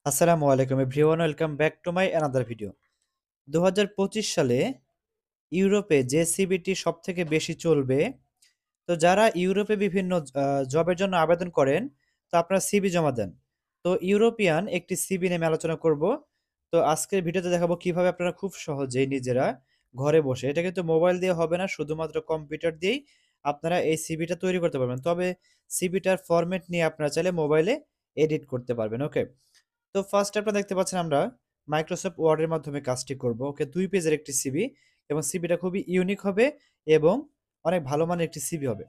আসসালামু আলাইকুম everyone, welcome back to my another video. 2025 সালে ইউরোপে যে সিবিটি সবথেকে বেশি চলবে, তো যারা ইউরোপে বিভিন্ন জবের জন্য আবেদন করেন, তো আপনারা সিভি জমা দেন। তো ইউরোপিয়ান একটি সিভি নিয়ে আমি আলোচনা করব। তো আজকের ভিডিওতে দেখাবো কিভাবে আপনারা খুব সহজেই নিজেরা ঘরে বসে, এটা কিন্তু মোবাইল দিয়ে হবে না, শুধুমাত্র কম্পিউটার দিয়েই আপনারা এই সিভিটা তৈরি করতে পারবেন। তবে সিভিটার ফরম্যাট নিয়ে আপনারা চাইলে মোবাইলে এডিট করতে পারবেন। ওকে, তো ফার্স্ট আপনারা দেখতে পাচ্ছেন আমরা মাইক্রোসফট ওয়ার্ডের মাধ্যমে কাজটি করব। ওকে, 2 পেজের একটি সিভি এবং সিভিটা খুবই ইউনিক হবে এবং অনেক ভালো মানের একটি সিভি হবে।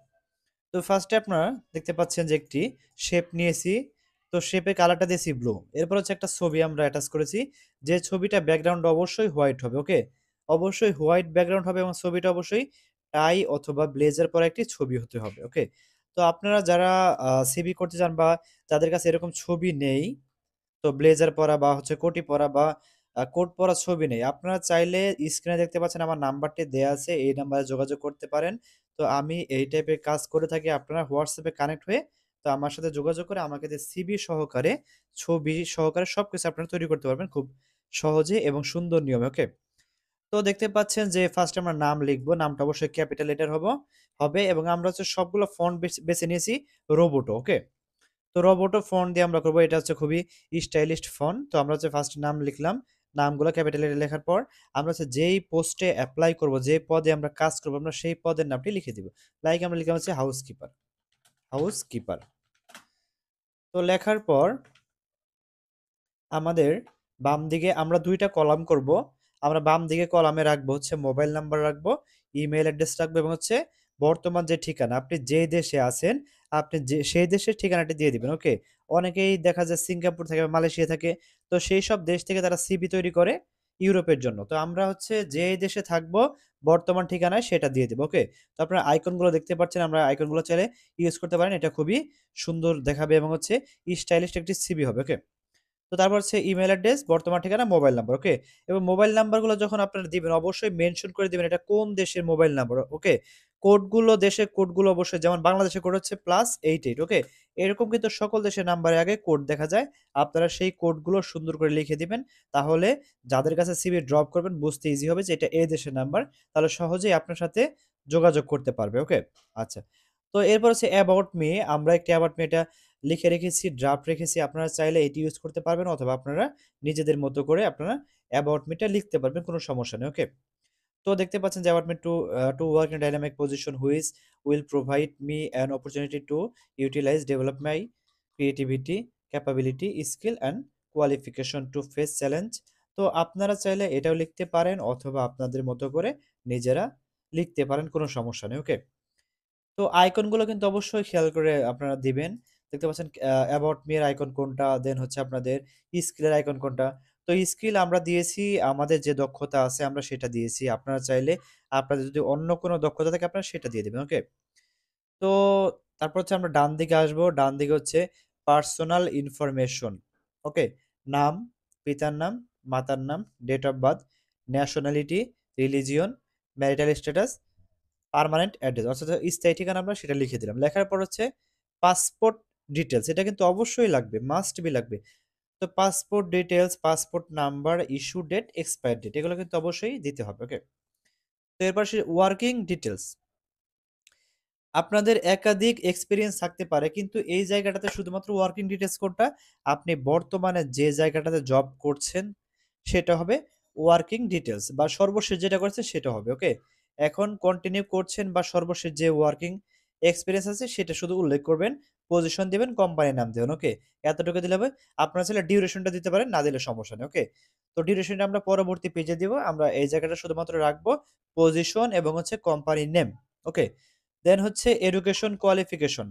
তো ফার্স্টে আপনারা দেখতে পাচ্ছেন যে একটি শেপ নিয়েছি। তো শেপের কালারটা দিয়েছি ব্লু। এরপর হচ্ছে একটা ছবি আমরা অ্যাটাচ করেছি। যে ছবিটা ব্যাকগ্রাউন্ড অবশ্যই হোয়াইট হবে। ওকে, অবশ্যই হোয়াইট ব্যাকগ্রাউন্ড হবে এবং ছবিটা অবশ্যই টাই অথবা ব্লেজার পরা একটি ছবি হতে হবে। ওকে, তো আপনারা যারা সিভি করতে চান বা যাদের কাছে এরকম ছবি নেই, তো ব্লেজার পরা বা হচ্ছে কোটি পরা বা কোট পরা ছবি নেই। আপনারা চাইলে স্ক্রিনে দেখতে পাচ্ছেন আমার নাম্বারটি দেয়া আছে। এই নাম্বারে যোগাযোগ করতে পারেন। তো আমি এই টাইপের কাজ করে থাকি। আপনারা WhatsApp এ কানেক্ট হয়ে তো আমার সাথে যোগাযোগ করে আমাকে দিয়ে সিভি সহকারে, ছবি সহকারে সবকিছু আপনারা তৈরি করতে পারবেন খুব সহজে এবং সুন্দর নিয়মে। ওকে? তো দেখতে পাচ্ছেন যে ফার্স্ট এ আমরা নাম লিখবো। নামটা অবশ্যই ক্যাপিটাল লেটার হবে এবং আমরা হচ্ছে সবগুলো ফন্ট বেছে নিয়েছি রোবোটো। ওকে? তো রোবোটো ফন্ট দিয়ে আমরা করব। এটা হচ্ছে খুবই স্টাইলিশ ফন্ট। তো আমরা হচ্ছে ফার্স্ট নাম লিখলাম। নামগুলো ক্যাপিটাল লেটারে লেখার পর আমরা হচ্ছে যেই পোস্টে এপ্লাই করব, যে পদে আমরা কাজ করব, আমরা সেই পদের নামটি লিখে দিব। লাইক আমরা লিখলাম হচ্ছে হাউসকিপার, হাউসকিপার। তো লেখার পর আমাদের বাম দিকে আমরা ২ টা কলাম করব। আমরা বাম দিকে কলামে রাখবো হচ্ছে মোবাইল নাম্বার রাখবো, ইমেইল অ্যাড্রেস রাখবো এবং হচ্ছে বর্তমান যে ঠিকানা, আপনি যে দেশে আছেন, আপনি যে সেই দেশের ঠিকানাটি দিয়ে দিবেন। ওকে? অনেকেই দেখা যায় সিঙ্গাপুর থাকে বা মালয়েশিয়া থাকে। তো সেই সব দেশ থেকে তারা সিভি তৈরি করে ইউরোপের জন্য। তো আমরা হচ্ছে যে দেশে থাকবো বর্তমান ঠিকানায় সেটা দিয়ে দেব। ওকে? তো আপনারা আইকনগুলো দেখতে পাচ্ছেন। আমরা আইকনগুলো চাইলে ইউজ করতে পারেন। এটা খুবই সুন্দর দেখাবে এবং হচ্ছে স্টাইলিশ একটি সিভি হবে। ওকে? তো তারপর হচ্ছে ইমেইল অ্যাড্রেস, বর্তমান ঠিকানা, মোবাইল নাম্বার। ওকে? এবং মোবাইল নাম্বারগুলো যখন আপনারা দিবেন অবশ্যই মেনশন করে দিবেন এটা কোন দেশের মোবাইল নাম্বার। ওকে? কোডগুলো, দেশের কোডগুলো অবশ্যই, যেমন বাংলাদেশের কোড হচ্ছে +88। ওকে? এরকম কিন্তু সকল দেশের নাম্বারের আগে কোড দেখা যায়। আপনারা সেই কোডগুলো সুন্দর করে লিখে দিবেন। তাহলে যাদের কাছে সিভি ড্রপ করবেন বুঝতে ইজি হবে যে এটা এই দেশের নাম্বার। তাহলে সহজেই আপনার সাথে যোগাযোগ করতে পারবে। ওকে? আচ্ছা। তো এরপর হচ্ছে অ্যাবাউট মি। আমরা একটি অ্যাবাউট মি এটা লিখে রেখেছি, ড্রাফট রেখেছি। আপনারা চাইলে এটি ইউজ করতে পারবেন অথবা আপনারা নিজেদের মতো করে আপনারা অ্যাবাউট মিটা লিখতে পারবেন, কোনো সমস্যা নেই। ওকে? তো দেখতে পাচ্ছেন যে about me to work in dynamic position which will provide me an opportunity to utilize develop my creativity, capability, skill and qualification to face challenge. তো আপনারা চাইলে এটাও লিখতে পারেন অথবা আপনাদের মতো করে নিজেরা লিখতে পারেন, কোনো সমস্যা নেই। ওকে? তো আইকনগুলো কিন্তু অবশ্যই খেয়াল করে আপনারা দিবেন। দেখতে পাচ্ছেন অ্যাবাউট মি এর আইকন কোনটা, দেন হচ্ছে আপনাদের স্কিল এর আইকন কোনটা। তো স্কিল আমরা দিয়েছি আমাদের যে দক্ষতা আছে আমরা সেটা দিয়েছি। আপনারা চাইলে আপনাদের যদি অন্য কোনো দক্ষতা থাকে আপনারা সেটা দিয়ে দিবেন। ওকে? তো তারপর হচ্ছে আমরা ডান দিকে আসবো। ডান দিকে হচ্ছে পার্সোনাল ইনফরমেশন। ওকে? নাম, পিতার নাম, মাতার নাম, date of birth, nationality, religion, marital status, permanent address অর্থাৎ স্থায়ী ঠিকানা আমরা সেটা লিখে দিলাম। লেখার পর হচ্ছে পাসপোর্ট ডিটেইলস, এটা কিন্তু অবশ্যই লাগবে, মাস্ট বি লাগবে। তো passport details, passport number, issue date, expire date এগুলো কিন্তু অবশ্যই দিতে হবে। ওকে? তো এরপর সে ওয়ার্কিং ডিটেইলস। আপনাদের একাধিক এক্সপেরিয়েন্স থাকতে পারে কিন্তু এই জায়গাটাতে শুধুমাত্র ওয়ার্কিং ডিটেইলস কোনটা, আপনি বর্তমানে যে জায়গাটাতে জব করছেন সেটা হবে ওয়ার্কিং ডিটেইলস বা সর্বশেষ যেটা করেছেন সেটা হবে। ওকে? এখন কন্টিনিউ করছেন বা সর্বশেষ যে ওয়ার্কিং এক্সপেরিয়েন্স আছে সেটা শুধু উল্লেখ করবেন, পজিশন দিবেন, কোম্পানির নাম দিবেন। ওকে? এতটুকু দিলে হবে। আপনারা চাইলে ডিউরেশনটা দিতে পারেন, না দিলে সমস্যা নেই। ওকে? তো ডিউরেশনটা আমরা পরবর্তী পেজে দিব। আমরা এই জায়গাটা শুধুমাত্র রাখবো পজিশন এবং হচ্ছে কোম্পানির নেম। ওকে? দেন হচ্ছে এডুকেশন কোয়ালিফিকেশন।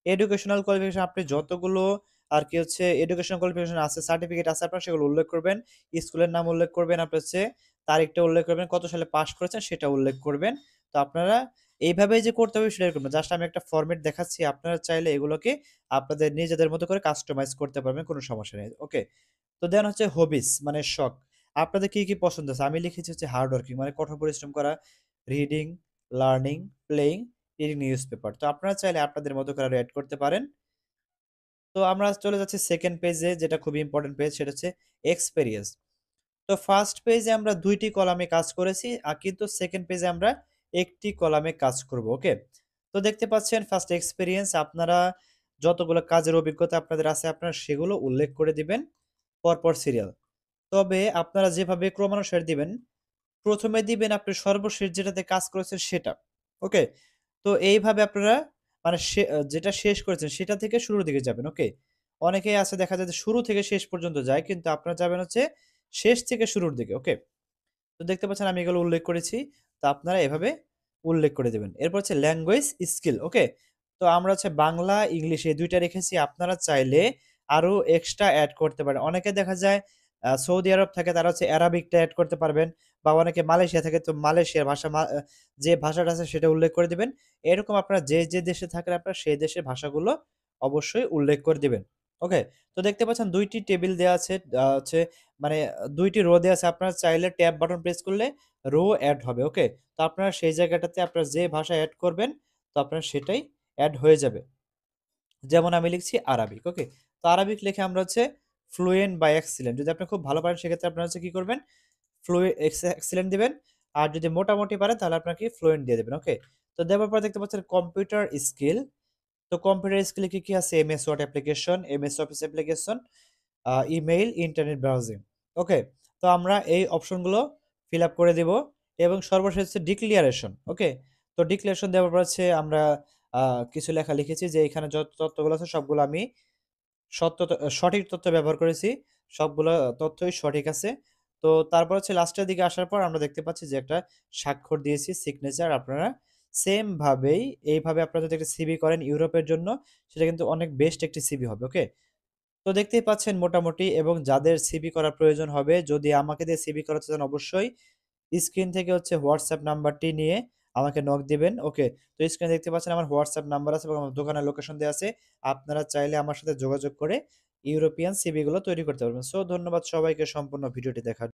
এডুকেশনাল কোয়ালিফিকেশন আপনি যতগুলো আর কি হচ্ছে এডুকেশনাল কোয়ালিফিকেশন আছে, সার্টিফিকেট আছে আপনার সেগুলো উল্লেখ করবেন। স্কুলের নাম উল্লেখ করবেন, আপনার হচ্ছে তারিখটা উল্লেখ করবেন, কত সালে পাস করেছেন সেটা উল্লেখ করবেন। তো আপনারা এইভাবেই যে করতে হবে সেটা এরকম না। জাস্ট আমি একটা ফরমেট দেখাচ্ছি। আপনারা চাইলে এগুলোকে আপনাদের নিজেদের মতো করে কাস্টমাইজ করতে পারবেন, কোনো সমস্যা নেই। ওকে? তো দেন হচ্ছে হবিস মানে শখ। আপনাদের কি পছন্দ আছে? আমি লিখেছি হচ্ছে হার্ড ওয়ার্কিং মানে কঠোর পরিশ্রম করা, reading, learning, playing, reading newspaper. তো আপনারা চাইলে আপনাদের মতো করে আরো এড করতে পারেন। তো আমরা চলে যাচ্ছি সেকেন্ড পেজে, যেটা খুবই ইম্পোর্টেন্ট পেজ, সেটা হচ্ছে এক্সপেরিয়েন্স। তো ফার্স্ট পেজে আমরা ২ টি কলামে কাজ করেছি। কিন্তু সেকেন্ড পেজে আমরা ১ টি কলামে কাজ করব। ওকে? তো দেখতে পাচ্ছেন ফার্স্ট এক্সপেরিয়েন্স, আপনারা যতগুলো কাজের অভিজ্ঞতা আপনাদের আছে আপনারা সেগুলো উল্লেখ করে দিবেন পরপর সিরিয়াল। তবে আপনারা যেভাবে ক্রমানুসারে দিবেন, ১ম এ দিবেন আপনি সর্বশেষ যেটাতে কাজ করেছেন সেটা। ওকে? তো এইভাবে আপনারা মানে যেটা শেষ করেছেন সেটা থেকে শুরুর দিকে যাবেন। ওকে? অনেকেই আছে দেখা যায় যে শুরু থেকে শেষ পর্যন্ত যায়। কিন্তু আপনারা যাবেন হচ্ছে শেষ থেকে শুরুর দিকে। ওকে? তো দেখতে পাচ্ছেন আমি এগুলো উল্লেখ করেছি। তো আপনারা এভাবে উল্লেখ করে দিবেন। এরপর হচ্ছে ল্যাঙ্গুয়েজ স্কিল। ওকে? তো আমরা হচ্ছে বাংলা, ইংলিশ এই ২ টা রেখেছি। আপনারা চাইলে আরো এক্সট্রা এড করতে পারেন। অনেকে দেখা যায় সৌদি আরব থাকে, তারা হচ্ছে অ্যারাবিকটা এড করতে পারবেন, বা অনেকে মালয়েশিয়া থাকে তো মালয়েশিয়ার ভাষা যে ভাষাটা আছে সেটা উল্লেখ করে দিবেন। এরকম আপনারা যে দেশে থাকেন আপনারা সেই দেশের ভাষাগুলো অবশ্যই উল্লেখ করে দিবেন। ওকে? তো দেখতে পাচ্ছেন ২ টি টেবিল দেয়া আছে। হচ্ছে মানে ২ টি রো দেয়া আছে। আপনারা চাইলে ট্যাব বাটন প্রেস করলে রো এড হবে। ওকে? তো আপনারা সেই জায়গাটাতে আপনারা যে ভাষা এড করবেন, তো আপনার সেটাই এড হয়ে যাবে। যেমন আমি লিখছি আরাবিক। ওকে? তো আরাবিক লিখে আমরা হচ্ছে ফ্লুয়েন্ট বা এক্সিলেন্ট। যদি আপনি খুব ভালো পারেন সেক্ষেত্রে আপনারা হচ্ছে কি করবেন? এক্সেলেন্ট দিবেন। আর যদি মোটামুটি পারেন তাহলে আপনার কি ফ্লুয়েন্ট দিয়ে দিবেন। ওকে? তো দেওয়ার পর দেখতে পাচ্ছেন কম্পিউটার স্কিল। তো কম্পিউটার স্কিলে কি আছে? MS Word application, MS Office application, email, internet browsing. Okay? তো আমরা এই অপশনগুলো ফিল আপ করে দিব এবং সর্বশেষ হচ্ছে ডিক্লারেশন। ওকে? তো ডিক্লারেশন দেওয়ার পর হচ্ছে আমরা আ কিছু লেখা লিখেছি যে এখানে যত তথ্যগুলো আছে সবগুলো আমি সঠিক তথ্য ব্যবহার করেছি। সবগুলো তথ্যই সঠিক আছে। তো তারপর হচ্ছে লাস্টের দিকে আসার পর আমরা দেখতে পাচ্ছি যে একটা স্বাক্ষর দিয়েছি, সিগনেচার। আপনারা সেম ভাবেই এইভাবে আপনারা যদি একটা সিভি করেন ইউরোপের জন্য, সেটা কিন্তু অনেক বেস্ট একটি সিভি হবে। ওকে? তো দেখতেই পাচ্ছেন মোটামুটি, এবং যাদের সিভি করার প্রয়োজন হবে, যদি আমাকে দিয়ে সিভি করাতে চান অবশ্যই স্ক্রিন থেকে হচ্ছে WhatsApp নাম্বারটি নিয়ে আমাকে নক দিবেন। ওকে? তো স্ক্রিনে দেখতে পাচ্ছেন আমার WhatsApp নাম্বার আছে এবং আমার দোকানের লোকেশন দেয়া আছে। আপনারা চাইলে আমার সাথে যোগাযোগ করে ইউরোপিয়ান সিভি গুলো তৈরি করতে পারবেন। সো ধন্যবাদ সবাইকে সম্পূর্ণ ভিডিওটি দেখার